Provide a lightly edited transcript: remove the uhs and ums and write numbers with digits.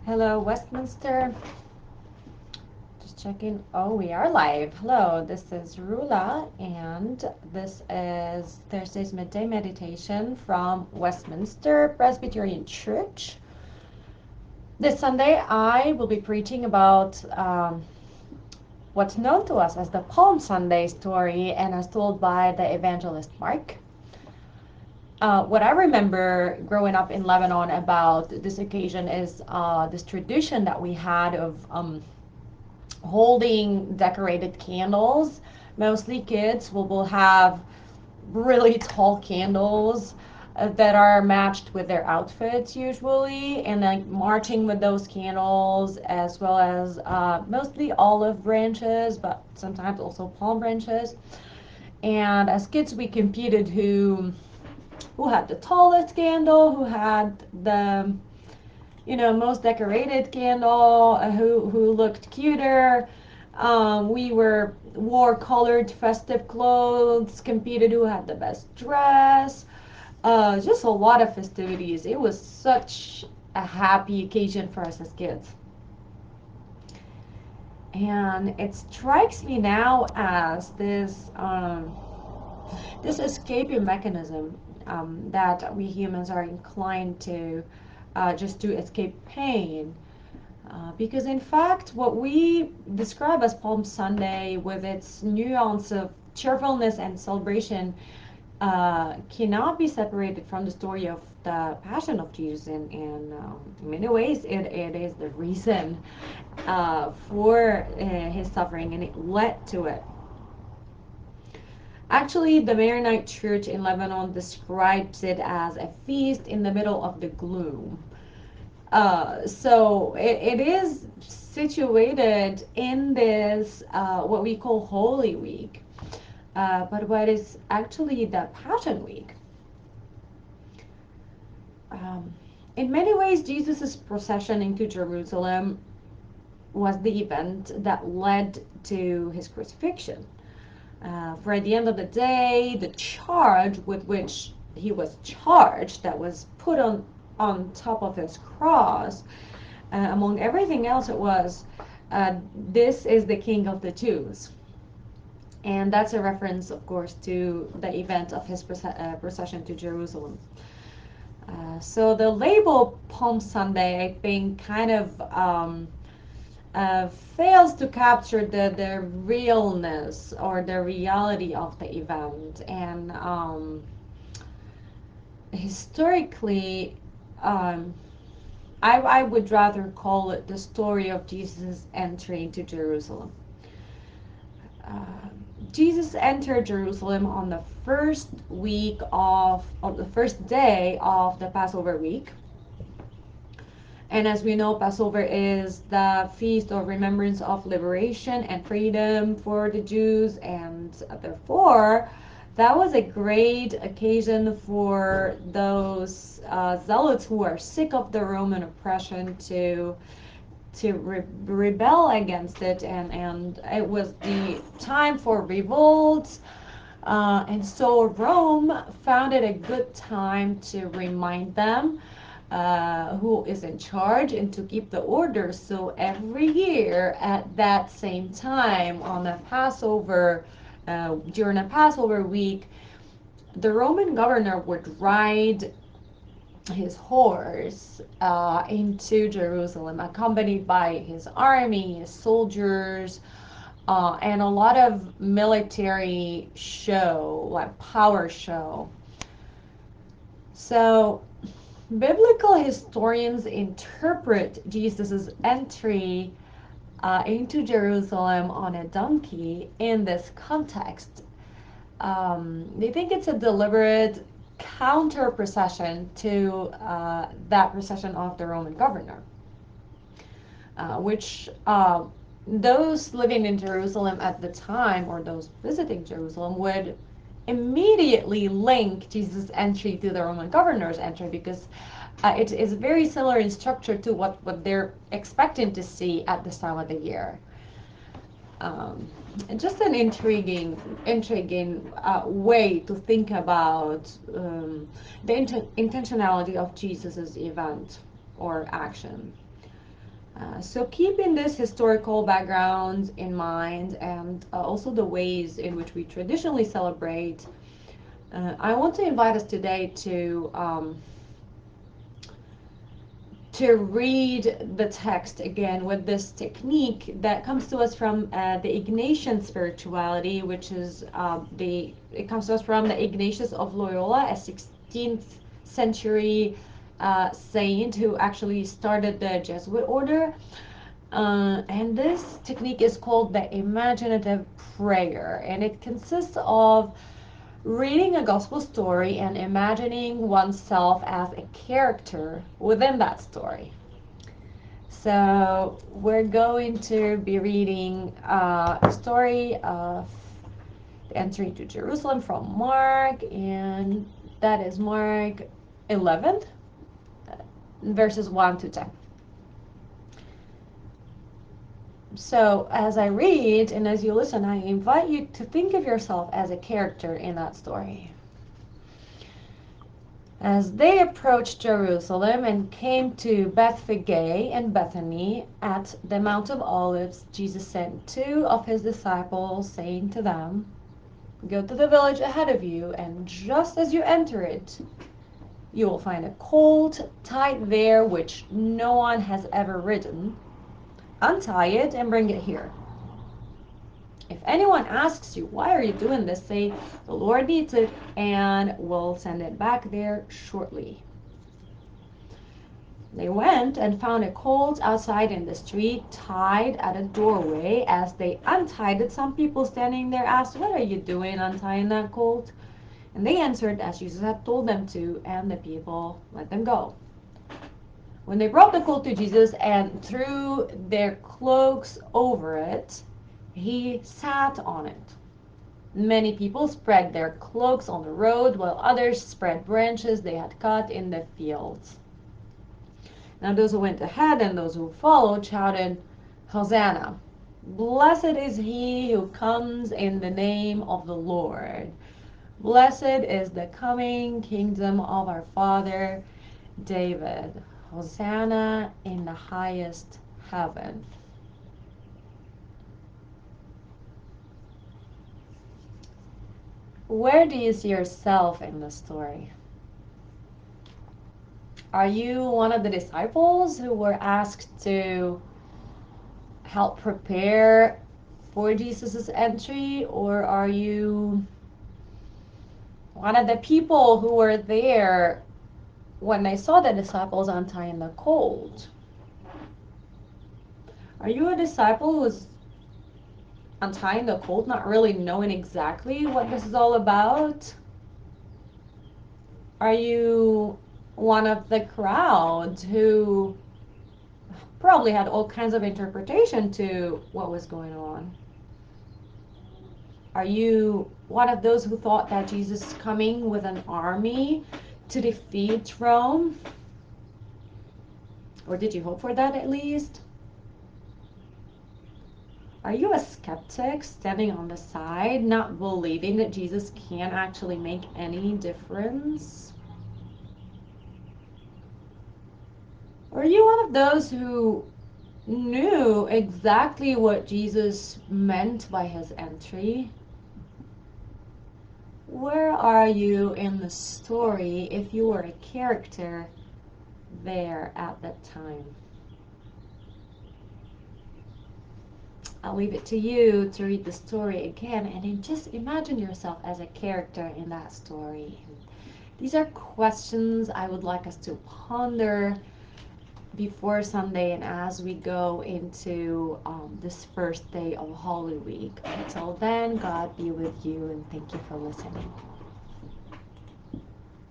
Hello, Westminster. Just checking. Oh, we are live. Hello, this is Rula, and this is Thursday's midday meditation from Westminster Presbyterian Church. This Sunday, I will be preaching about what's known to us as the Palm Sunday story and as told by the evangelist Mark. What I remember growing up in Lebanon about this occasion is this tradition that we had of holding decorated candles. Mostly kids will have really tall candles that are matched with their outfits usually, and like marching with those candles, as well as mostly olive branches, but sometimes also palm branches. And as kids, we competed who had the tallest candle, who had the most decorated candle, who looked cuter. We wore colored festive clothes, competed who had the best dress. Just a lot of festivities. It was such a happy occasion for us as kids. And it strikes me now as this escaping mechanism that we humans are inclined to just to escape pain. Because in fact, what we describe as Palm Sunday, with its nuance of cheerfulness and celebration, cannot be separated from the story of the Passion of Jesus. And in many ways, it is the reason for his suffering, and it led to it. Actually, the Maronite Church in Lebanon describes it as a feast in the middle of the gloom. So it is situated in this what we call Holy Week, but what is actually the Passion Week. Um, in many ways, Jesus' procession into Jerusalem was the event that led to his crucifixion. For at the end of the day, the charge with which he was charged, that was put on top of his cross, among everything else, it was, this is the King of the Jews. And that's a reference, of course, to the event of his procession to Jerusalem. So the label Palm Sunday, I think, kind of fails to capture the realness or the reality of the event. And historically, um, I would rather call it the story of Jesus' entry into Jerusalem. Uh, Jesus entered Jerusalem on the first week of the first day of the Passover week. And as we know, Passover is the feast of remembrance of liberation and freedom for the Jews, and therefore, that was a great occasion for those zealots who are sick of the Roman oppression to rebel against it, and it was the time for revolts. And so Rome found it a good time to remind them who is in charge and to keep the order. So every year at that same time on a Passover, during a Passover week, the Roman governor would ride his horse into Jerusalem, accompanied by his army, his soldiers, and a lot of military show, like power show. So biblical historians interpret Jesus' entry into Jerusalem on a donkey in this context. They think it's a deliberate counter procession to that procession of the Roman governor, which those living in Jerusalem at the time, or those visiting Jerusalem, would immediately link Jesus' entry to the Roman governor's entry, because it is very similar in structure to what they're expecting to see at this time of the year. Um, and just an intriguing way to think about the intentionality of Jesus's event or action. So keeping this historical background in mind and also the ways in which we traditionally celebrate, I want to invite us today to read the text again with this technique that comes to us from the Ignatian spirituality, which is it comes to us from the Ignatius of Loyola, a 16th century saint who actually started the Jesuit order. And this technique is called the Imaginative Prayer, and it consists of reading a gospel story and imagining oneself as a character within that story. So we're going to be reading a story of the entry to Jerusalem from Mark, and that is Mark 11, verses 1 to 10. So as I read and as you listen, I invite you to think of yourself as a character in that story. As they approached Jerusalem and came to Bethphage and Bethany at the Mount of Olives, Jesus sent two of his disciples, saying to them, "Go to the village ahead of you, and just as you enter it, you will find a colt tied there which no one has ever ridden. Untie it and bring it here. If anyone asks you, 'Why are you doing this?' say, 'The Lord needs it, and we'll send it back there shortly.'" They went and found a colt outside in the street, tied at a doorway. As they untied it, some people standing there asked, "What are you doing untying that colt?" And they answered as Jesus had told them to, and the people let them go. When they brought the colt to Jesus and threw their cloaks over it, he sat on it. Many people spread their cloaks on the road, while others spread branches they had cut in the fields. Now those who went ahead and those who followed shouted, "Hosanna! Blessed is he who comes in the name of the Lord. Blessed is the coming kingdom of our father David. Hosanna in the highest heaven." Where do you see yourself in the story? Are you one of the disciples who were asked to help prepare for Jesus' entry, or are you one of the people who were there when they saw the disciples untying the colt? Are you a disciple who's untying the colt, not really knowing exactly what this is all about? Are you one of the crowd who probably had all kinds of interpretation to what was going on? Are you one of those who thought that Jesus is coming with an army to defeat Rome? Or did you hope for that at least? Are you a skeptic standing on the side, not believing that Jesus can actually make any difference? Or are you one of those who knew exactly what Jesus meant by his entry? Where are you in the story if you were a character there at that time? I'll leave it to you to read the story again and then just imagine yourself as a character in that story. These are questions I would like us to ponder before Sunday and as we go into this first day of Holy Week. Until then, God be with you, and thank you for listening.